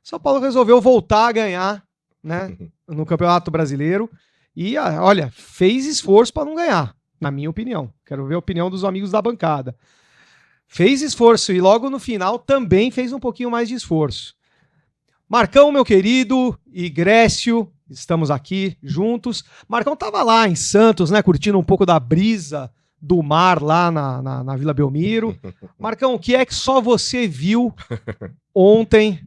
São Paulo resolveu voltar a ganhar, né, no Campeonato Brasileiro e, olha, fez esforço para não ganhar, na minha opinião. Quero ver a opinião dos amigos da bancada. Fez esforço e logo no final também fez um pouquinho mais de esforço. Marcão, meu querido, e Grécio, estamos aqui juntos. Marcão estava lá em Santos, né, curtindo um pouco da brisa do mar lá na Vila Belmiro. Marcão, o que é que só você viu ontem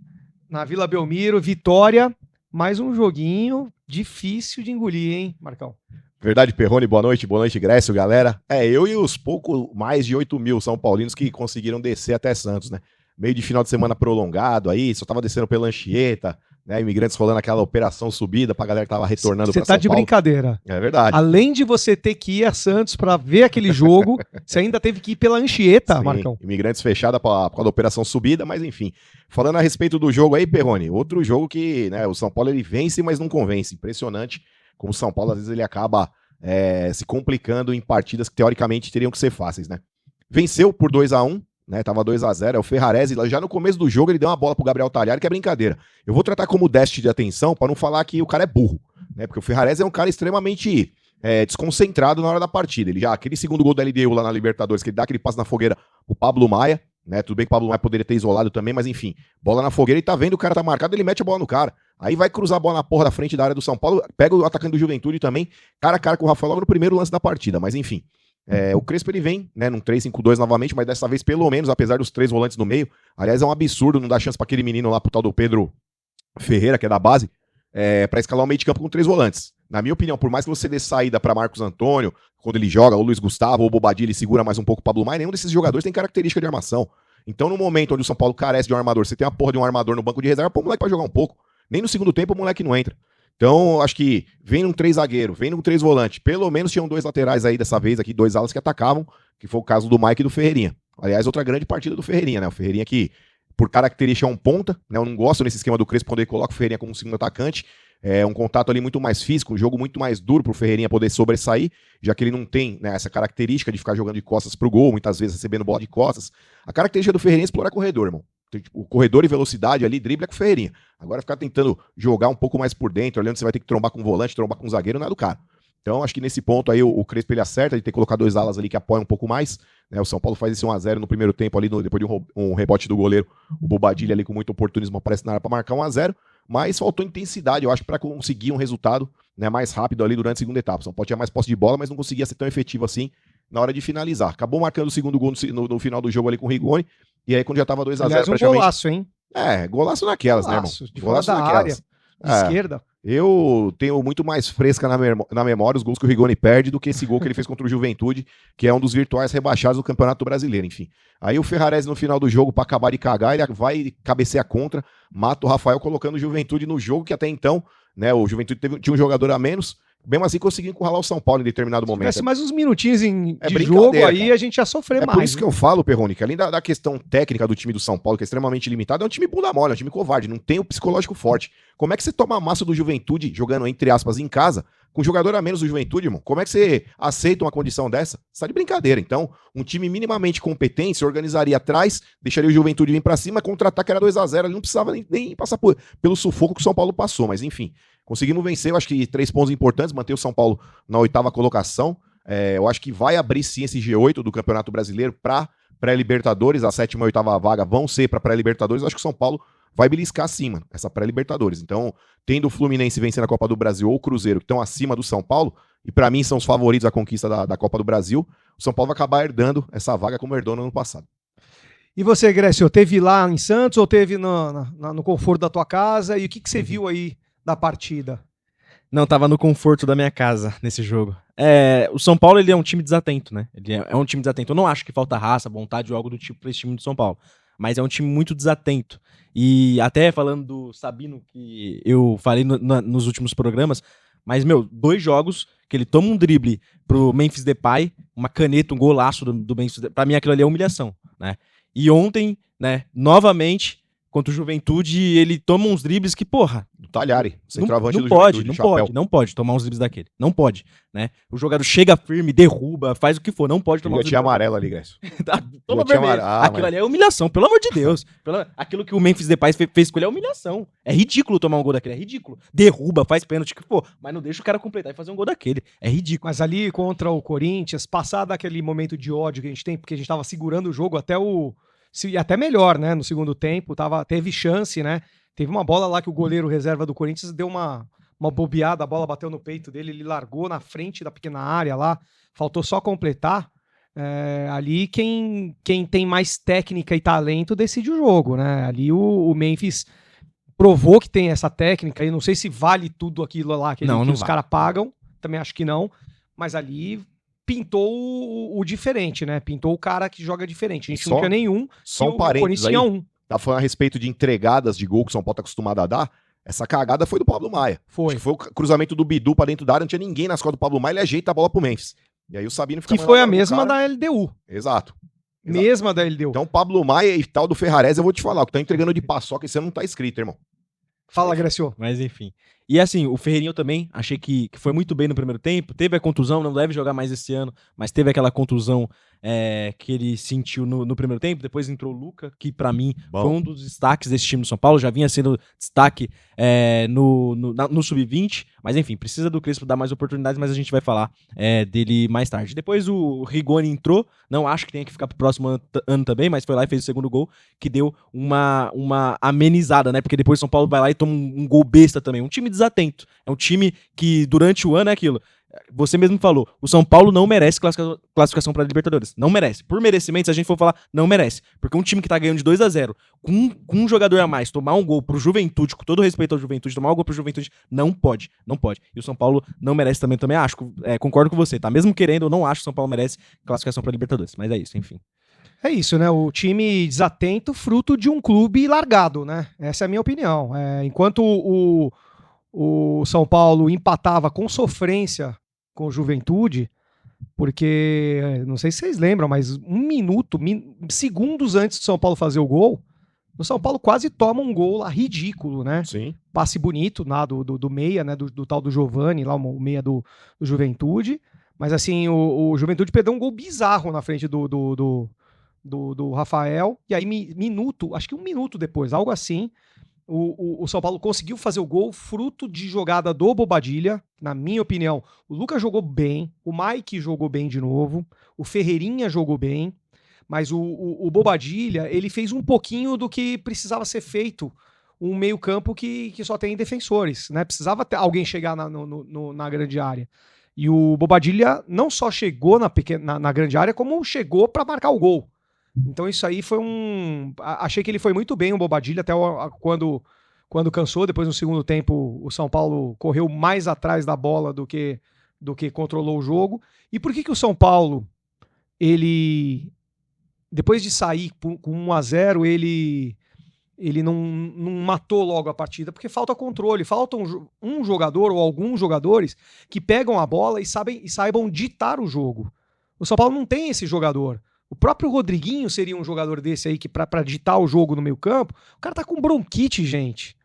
na Vila Belmiro? Vitória, mais um joguinho difícil de engolir, hein, Marcão? Verdade, Perrone, boa noite, Grécio, galera. Eu e os pouco mais de 8 mil São Paulinos que conseguiram descer até Santos, né? Meio de final de semana prolongado aí, só tava descendo pela Anchieta, né? Imigrantes rolando aquela operação subida pra galera que tava retornando pra São Paulo. Você tá de brincadeira. É verdade. Além de você ter que ir a Santos pra ver aquele jogo, você ainda teve que ir pela Anchieta, sim, Marcão. Imigrantes fechada por causa da operação subida, mas enfim. Falando a respeito do jogo aí, Perrone, outro jogo que, né, o São Paulo ele vence, mas não convence. Impressionante como o São Paulo às vezes ele acaba se complicando em partidas que teoricamente teriam que ser fáceis, né? Venceu por 2-1, né? Tava 2-0, é o Ferrarese, já no começo do jogo ele deu uma bola pro Gabriel Talhari, que é brincadeira. Eu vou tratar como déficit de atenção para não falar que o cara é burro, né? Porque o Ferrarese é um cara extremamente desconcentrado na hora da partida. Ele já, aquele segundo gol da LDU lá na Libertadores, que ele dá aquele passo na fogueira pro Pablo Maia, né? Tudo bem que o Pablo Maia poderia ter isolado também, mas enfim, bola na fogueira, ele tá vendo, o cara tá marcado, ele mete a bola no cara. Aí vai cruzar a bola na porra da frente da área do São Paulo, pega o atacante do Juventude também, cara a cara com o Rafael logo no primeiro lance da partida, mas enfim. O Crespo ele vem, né, num 3-5-2 novamente, mas dessa vez pelo menos, apesar dos 3 volantes no meio, aliás é um absurdo não dar chance pra aquele menino lá, pro tal do Pedro Ferreira, que é da base, pra escalar o meio de campo com 3 volantes. Na minha opinião, por mais que você dê saída pra Marcos Antônio, quando ele joga, ou Luiz Gustavo, ou Bobadilla, ele segura mais um pouco o Pablo Maia, nenhum desses jogadores tem característica de armação. Então no momento onde o São Paulo carece de um armador, você tem a porra de um armador no banco de reserva, pô o moleque pra jogar um pouco. Nem no segundo tempo o moleque não entra. Então, acho que vem num 3 zagueiro, vem num 3 volante. Pelo menos tinham 2 laterais aí dessa vez, aqui 2 alas que atacavam, que foi o caso do Mike e do Ferreirinha. Aliás, outra grande partida do Ferreirinha, né? O Ferreirinha que, por característica, é um ponta, né? Eu não gosto nesse esquema do Crespo quando ele coloca o Ferreirinha como segundo atacante. É um contato ali muito mais físico, um jogo muito mais duro pro Ferreirinha poder sobressair, já que ele não tem, né, essa característica de ficar jogando de costas pro gol, muitas vezes recebendo bola de costas. A característica do Ferreirinha é explorar corredor, irmão. O corredor e velocidade ali, drible é com o Ferreirinha. Agora ficar tentando jogar um pouco mais por dentro, olhando se você vai ter que trombar com um volante, trombar com um zagueiro, não é do cara. Então acho que nesse ponto aí o Crespo ele acerta de ter colocado 2 alas ali que apoiam um pouco mais, né? O São Paulo faz esse 1-0 no primeiro tempo ali, depois de um rebote do goleiro, o Bobadilla ali com muito oportunismo aparece na área para marcar 1-0, mas faltou intensidade, eu acho, para conseguir um resultado, né, mais rápido ali durante a segunda etapa. O São Paulo tinha mais posse de bola, mas não conseguia ser tão efetivo assim na hora de finalizar. Acabou marcando o segundo gol no final do jogo ali com o Rigoni, e aí quando já tava 2-0 praticamente... um golaço, hein? Golaço naquelas, golaço, né, irmão? De golaço da área, de esquerda. Eu tenho muito mais fresca na memória os gols que o Rigoni perde do que esse gol que ele fez contra o Juventude, que é um dos virtuais rebaixados do Campeonato Brasileiro, enfim. Aí o Ferrarese no final do jogo, pra acabar de cagar, ele vai cabecear contra, mata o Rafael colocando o Juventude no jogo, que até então, né, o Juventude tinha um jogador a menos, mesmo assim conseguiu encurralar o São Paulo em determinado momento. Se tivesse mais uns minutinhos de jogo aí, cara, a gente ia sofrer mais. É por isso que eu falo, Perrone, que além da questão técnica do time do São Paulo, que é extremamente limitado, é um time bunda mole, é um time covarde, não tem o psicológico forte. Como é que você toma a massa do Juventude, jogando entre aspas em casa, com jogador a menos do Juventude, irmão? Como é que você aceita uma condição dessa? Você tá de brincadeira. Então, um time minimamente competente se organizaria atrás, deixaria o Juventude vir pra cima, contra-ataque era 2-0, ele não precisava nem passar pelo sufoco que o São Paulo passou, mas enfim. Conseguimos vencer, eu acho que 3 pontos importantes, manter o São Paulo na 8ª colocação. Eu acho que vai abrir sim esse G8 do Campeonato Brasileiro para pré-Libertadores. A 7ª e 8ª vaga vão ser para pré-Libertadores. Eu acho que o São Paulo vai beliscar acima essa pré-Libertadores. Então, tendo o Fluminense vencendo a Copa do Brasil ou o Cruzeiro, que estão acima do São Paulo, e para mim são os favoritos à conquista da Copa do Brasil, o São Paulo vai acabar herdando essa vaga como herdou no ano passado. E você, Grécio, teve lá em Santos ou teve no conforto da tua casa? E o que você viu aí da partida? Não, tava no conforto da minha casa nesse jogo. O São Paulo, ele é um time desatento, né? Ele é um time desatento. Eu não acho que falta raça, vontade ou algo do tipo pra esse time do São Paulo. Mas é um time muito desatento. E até falando do Sabino, que eu falei nos últimos programas, mas, 2 jogos que ele toma um drible pro Memphis Depay, uma caneta, um golaço do Memphis Depay. Pra mim, aquilo ali é humilhação, né? E ontem, né, novamente, Contra o Juventude, ele toma uns dribles que, porra, Do Talhari, centroavante não do pode, Juventude, não chapéu. pode, não pode tomar uns dribles daquele. Não pode, né? O jogador chega firme, derruba, faz o que for, não pode tomar Eu uns tinha dribles amarelo ali, Grécio. Toma Eu tinha vermelho. amarelo. Aquilo ali é humilhação, pelo amor de Deus. Aquilo que o Memphis Depay fez com ele é humilhação. É ridículo tomar um gol daquele, é ridículo. Derruba, faz pênalti, que pô, mas não deixa o cara completar e fazer um gol daquele. É ridículo. Mas ali contra o Corinthians, passar daquele momento de ódio que a gente tem, porque a gente tava segurando o jogo até melhor, né? No segundo tempo, teve chance, né? Teve uma bola lá que o goleiro reserva do Corinthians deu uma bobeada, a bola bateu no peito dele, ele largou na frente da pequena área lá, faltou só completar. Ali quem tem mais técnica e talento decide o jogo, né? Ali o Memphis provou que tem essa técnica, e não sei se vale tudo aquilo lá que os caras pagam, também acho que não, mas ali pintou o diferente, né? Pintou o cara que joga diferente. A gente não tinha nenhum, só um parênteses aí. Tá falando a respeito de entregadas de gol que o São Paulo tá acostumado a dar. Essa cagada foi do Pablo Maia. Foi o cruzamento do Bidu pra dentro da área, não tinha ninguém nas costas do Pablo Maia, ele ajeita a bola pro Memphis. E aí o Sabino fica... Que foi a mesma da LDU. Exato. Mesma da LDU. Então Pablo Maia e tal do Ferrarese, eu vou te falar, o que tá entregando de paçoca, esse ano não tá escrito, irmão. Fala, Gracio. Mas enfim. E assim, o Ferreirinho eu também achei que foi muito bem no primeiro tempo. Teve a contusão, não deve jogar mais esse ano, mas teve aquela contusão que ele sentiu no primeiro tempo. Depois entrou o Luca, que pra mim foi um dos destaques desse time do São Paulo. Já vinha sendo destaque no Sub-20. Mas enfim, precisa do Crespo dar mais oportunidades, mas a gente vai falar dele mais tarde. Depois o Rigoni entrou. Não acho que tenha que ficar pro próximo ano também, mas foi lá e fez o segundo gol, que deu uma amenizada, né? Porque depois o São Paulo vai lá e toma um gol besta também. Um time desatento. É um time que durante o ano é aquilo. Você mesmo falou, o São Paulo não merece classificação para Libertadores. Não merece. Por merecimento, se a gente for falar, não merece. Porque um time que tá ganhando de 2-0, com um jogador a mais, tomar um gol pro Juventude, com todo respeito ao Juventude, tomar um gol pro Juventude, não pode. Não pode. E o São Paulo não merece também acho. Concordo com você, tá? Mesmo querendo, eu não acho que o São Paulo merece classificação para Libertadores. Mas é isso, enfim. É isso, né? O time desatento, fruto de um clube largado, né? Essa é a minha opinião. Enquanto o São Paulo empatava com sofrência com o Juventude, porque, não sei se vocês lembram, mas segundos antes do São Paulo fazer o gol, o São Paulo quase toma um gol lá ridículo, né? Sim. Passe bonito lá do meia, né? Do tal do Giovani, lá o meia do Juventude. Mas assim, o Juventude perdeu um gol bizarro na frente do Rafael, e aí acho que um minuto depois, algo assim, o São Paulo conseguiu fazer o gol fruto de jogada do Bobadilha. Na minha opinião, o Lucas jogou bem, o Mike jogou bem de novo, o Ferreirinha jogou bem, mas o Bobadilha, ele fez um pouquinho do que precisava ser feito, um meio campo que só tem defensores, né? Precisava ter alguém chegar na grande área. E o Bobadilha não só chegou na grande área, como chegou para marcar o gol. Então isso aí foi achei que ele foi muito bem, o Bobadilha, até quando cansou. Depois no segundo tempo o São Paulo correu mais atrás da bola do que controlou o jogo. E por que o São Paulo, ele, depois de sair com 1-0, ele não matou logo a partida? Porque falta controle, falta um jogador ou alguns jogadores que pegam a bola e saibam ditar o jogo. O São Paulo não tem esse jogador. O próprio Rodriguinho seria um jogador desse aí que pra ditar o jogo no meio campo. O cara tá com bronquite, gente.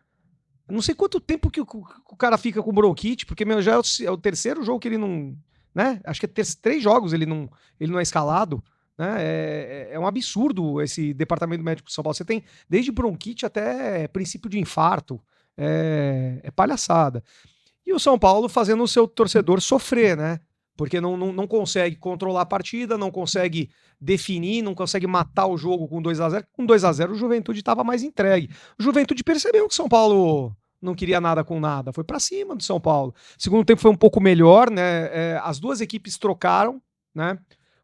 Eu não sei quanto tempo que o cara fica com bronquite, porque já é o terceiro jogo que ele não... né? Acho que 3 jogos ele não é escalado. Né? É um absurdo esse departamento médico de São Paulo. Você tem desde bronquite até princípio de infarto. É palhaçada. E o São Paulo fazendo o seu torcedor sofrer, né? Porque não consegue controlar a partida, não consegue definir, não consegue matar o jogo com 2-0. Com 2-0 o Juventude estava mais entregue. O Juventude percebeu que o São Paulo não queria nada com nada, foi para cima do São Paulo. O segundo tempo foi um pouco melhor, né? As duas equipes trocaram, né?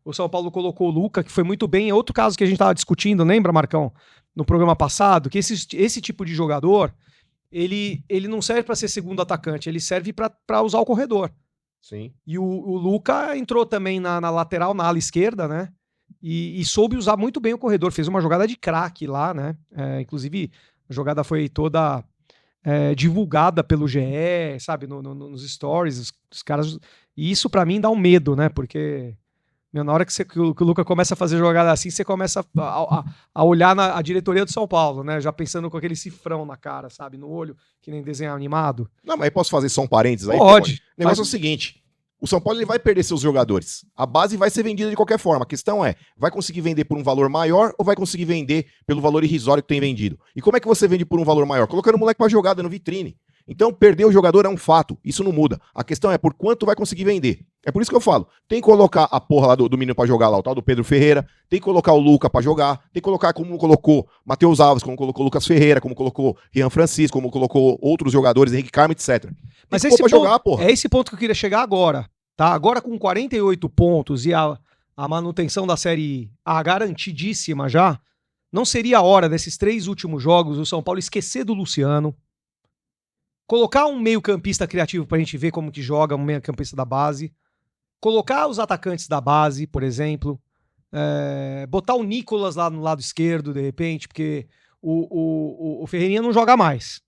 O São Paulo colocou o Luca, que foi muito bem. É outro caso que a gente estava discutindo, lembra, Marcão? No programa passado, que esse tipo de jogador, ele não serve para ser segundo atacante, ele serve para usar o corredor. Sim. E o Luca entrou também na lateral, na ala esquerda, né? E soube usar muito bem o corredor. Fez uma jogada de craque lá, né? Inclusive, a jogada foi toda divulgada pelo GE, sabe? Nos stories, os caras... E isso pra mim dá um medo, né? Porque Na hora que o Luca começa a fazer jogada assim, você começa a olhar a diretoria do São Paulo, né? Já pensando com aquele cifrão na cara, sabe? No olho, que nem desenho animado. Não, mas aí posso fazer só um parênteses aí? Pode. O negócio é o seguinte: o São Paulo ele vai perder seus jogadores. A base vai ser vendida de qualquer forma. A questão é, vai conseguir vender por um valor maior ou vai conseguir vender pelo valor irrisório que tem vendido? E como é que você vende por um valor maior? Colocando o moleque pra jogar, dando vitrine. Então, perder o jogador é um fato. Isso não muda. A questão é por quanto vai conseguir vender. É por isso que eu falo. Tem que colocar a porra lá do menino pra jogar lá, o tal do Pedro Ferreira. Tem que colocar o Luca pra jogar. Tem que colocar como colocou Matheus Alves, como colocou Lucas Ferreira, como colocou Rian Francisco, como colocou outros jogadores, Henrique Carmo, etc. Mas esse ponto, é esse ponto que eu queria chegar agora. Tá? Agora com 48 pontos e a manutenção da Série A garantidíssima já, não seria a hora desses 3 últimos jogos o São Paulo esquecer do Luciano, colocar um meio-campista criativo pra gente ver como que joga um meio-campista da base, colocar os atacantes da base, por exemplo, botar o Nicolas lá no lado esquerdo, de repente, porque o Ferreirinha não joga mais.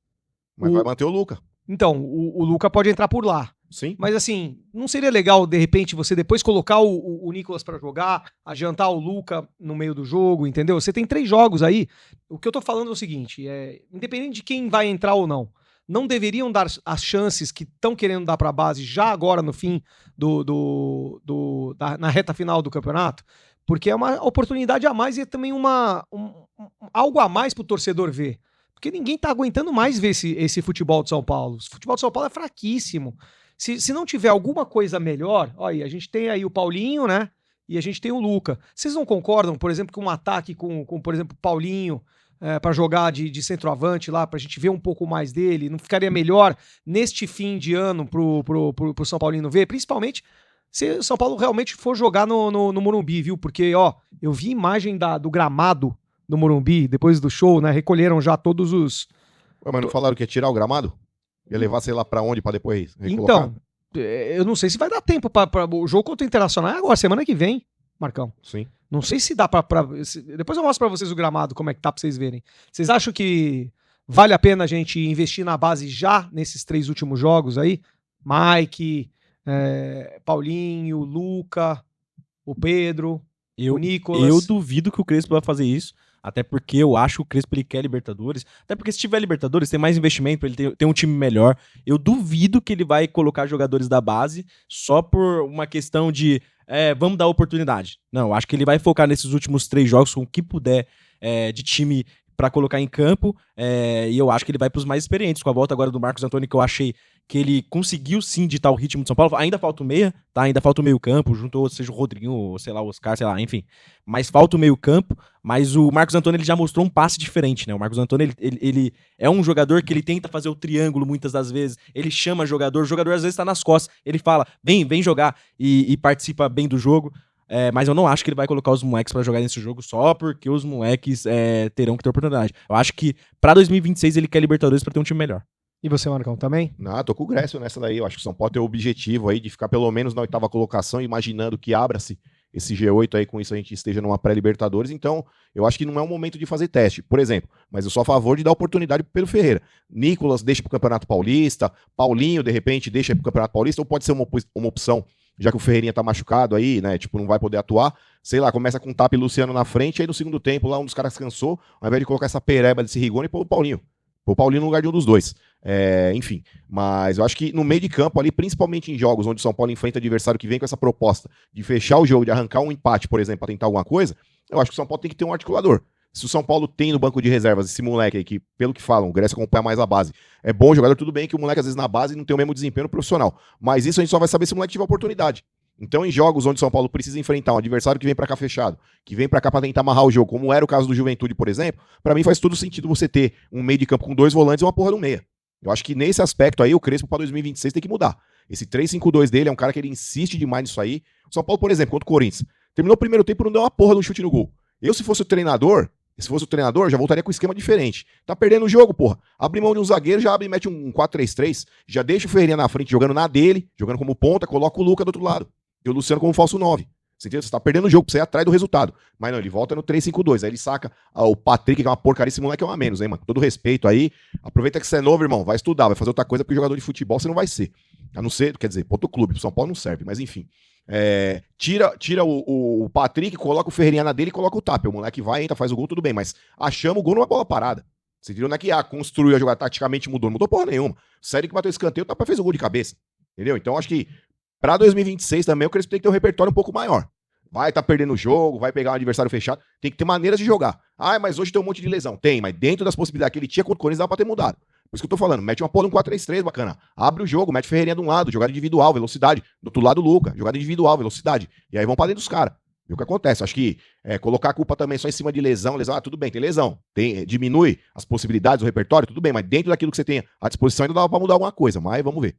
Mas vai manter o Luca. Então, o Luca pode entrar por lá. Sim. Mas assim, não seria legal, de repente, você depois colocar o Nicolas pra jogar, adiantar o Luca no meio do jogo, entendeu? Você tem 3 jogos aí. O que eu tô falando é o seguinte, independente de quem vai entrar ou não deveriam dar as chances que estão querendo dar pra base já agora no fim na reta final do campeonato, porque é uma oportunidade a mais e é também algo a mais pro torcedor ver. Porque ninguém tá aguentando mais ver esse futebol de São Paulo. O futebol de São Paulo é fraquíssimo. Se não tiver alguma coisa melhor, olha, a gente tem aí o Paulinho, né? E a gente tem o Luca. Vocês não concordam, por exemplo, com um ataque com por exemplo, o Paulinho para jogar de centroavante lá, pra gente ver um pouco mais dele? Não ficaria melhor neste fim de ano pro São Paulino ver? Principalmente se o São Paulo realmente for jogar no Morumbi, viu? Porque, ó, eu vi imagem do gramado do Morumbi, depois do show, né? Recolheram já todos os... Ué, mas não falaram que ia tirar o gramado? Ia levar, sei lá, pra onde, pra depois recolocar? Então, eu não sei se vai dar tempo pra o jogo contra o Internacional é agora, semana que vem, Marcão. Sim. Não sei se dá depois eu mostro pra vocês o gramado, como é que tá pra vocês verem. Vocês acham que vale a pena a gente investir na base já nesses 3 últimos jogos aí? Mike, Paulinho, Luca, o Pedro, o Nicolas. Eu duvido que o Crespo vai fazer isso. Até porque eu acho que o Crespo ele quer Libertadores. Até porque se tiver Libertadores, tem mais investimento pra ele ter um time melhor. Eu duvido que ele vai colocar jogadores da base só por uma questão de vamos dar oportunidade. Não, eu acho que ele vai focar nesses últimos 3 jogos com o que puder de time pra colocar em campo. E eu acho que ele vai pros mais experientes. Com a volta agora do Marcos Antônio, que eu achei que ele conseguiu sim ditar o ritmo de São Paulo. Ainda falta o meia, tá? Ainda falta o meio campo, juntou, seja o Rodriguinho, ou sei lá, o Oscar, sei lá, enfim. Mas falta o meio campo, mas o Marcos Antônio ele já mostrou um passe diferente, né? O Marcos Antônio, ele é um jogador que ele tenta fazer o triângulo muitas das vezes, ele chama o jogador às vezes tá nas costas, ele fala, vem jogar, e participa bem do jogo. Mas eu não acho que ele vai colocar os moleques pra jogar nesse jogo só porque os moleques terão que ter oportunidade. Eu acho que pra 2026 ele quer Libertadores pra ter um time melhor. E você, Marcão, também? Não, tô com o Grécio nessa daí. Eu acho que o São Paulo tem o objetivo aí de ficar pelo menos na 8ª colocação, imaginando que abra-se esse G8 aí, com isso a gente esteja numa pré-Libertadores. Então, eu acho que não é um momento de fazer teste, por exemplo. Mas eu sou a favor de dar oportunidade pro Pedro Ferreira. Nicolas deixa pro Campeonato Paulista, Paulinho, de repente, deixa pro Campeonato Paulista, ou pode ser uma opção, já que o Ferreirinha tá machucado aí, né? Tipo, não vai poder atuar. Sei lá, começa com o Tap e Luciano na frente, aí no segundo tempo lá um dos caras cansou, ao invés de colocar essa pereba desse Rigoni, pô, o Paulinho. O Paulinho no lugar de um dos dois. Enfim, mas eu acho que no meio de campo ali, principalmente em jogos onde o São Paulo enfrenta adversário que vem com essa proposta de fechar o jogo, de arrancar um empate, por exemplo, pra tentar alguma coisa, eu acho que o São Paulo tem que ter um articulador. Se o São Paulo tem no banco de reservas esse moleque aí, que pelo que falam, o Grécia acompanha mais a base, é bom jogador, tudo bem que o moleque às vezes na base não tem o mesmo desempenho no profissional, mas isso a gente só vai saber se o moleque tiver oportunidade. Então, em jogos onde o São Paulo precisa enfrentar um adversário que vem pra cá fechado, que vem pra cá pra tentar amarrar o jogo, como era o caso do Juventude, por exemplo, pra mim faz todo sentido você ter um meio de campo com 2 volantes e uma porra do meia. Eu acho que nesse aspecto aí, o Crespo pra 2026 tem que mudar. Esse 3-5-2 dele é um cara que ele insiste demais nisso aí. O São Paulo, por exemplo, contra o Corinthians, terminou o primeiro tempo e não deu uma porra no chute no gol. Eu, se fosse o treinador, já voltaria com um esquema diferente. Tá perdendo o jogo, porra. Abre mão de um zagueiro, já abre e mete um 4-3-3, já deixa o Ferreirinha na frente, jogando na dele, jogando como ponta, coloca o Luca do outro lado. E o Luciano como falso 9. Você entendeu? Você tá perdendo o jogo pra você ir atrás do resultado. Mas não, ele volta no 3-5-2. Aí ele saca o Patrick, que é uma porcaria, esse moleque é um a menos, hein, mano? Com todo respeito aí. Aproveita que você é novo, irmão. Vai estudar, vai fazer outra coisa, porque jogador de futebol você não vai ser. A não ser, quer dizer, pro outro clube, pro São Paulo não serve, mas enfim. Tira o Patrick, coloca o Ferreirinha na dele e coloca o Tapia. O moleque vai, entra, faz o gol, tudo bem, mas achamos o gol numa bola parada. Você viu, não é que construiu a jogada taticamente, mudou. Não mudou porra nenhuma. Sério que bateu escanteio, o Tapia fez o gol de cabeça. Entendeu? Então acho que pra 2026 também o Crespo tem que ter um repertório um pouco maior. Vai estar perdendo o jogo, vai pegar um adversário fechado. Tem que ter maneiras de jogar. Ah, mas hoje tem um monte de lesão. Tem, mas dentro das possibilidades que ele tinha contra o Corinthians dava pra ter mudado. Por isso que eu tô falando, mete uma porra de um 4-3-3, bacana. Abre o jogo, mete Ferreirinha de um lado, jogada individual, velocidade. Do outro lado, Luca, jogada individual, velocidade. E aí vão pra dentro dos caras. E o que acontece? Acho que colocar a culpa também só em cima de lesão, tudo bem, tem lesão. Diminui as possibilidades do repertório, tudo bem, mas dentro daquilo que você tem à disposição ainda dava pra mudar alguma coisa, mas vamos ver.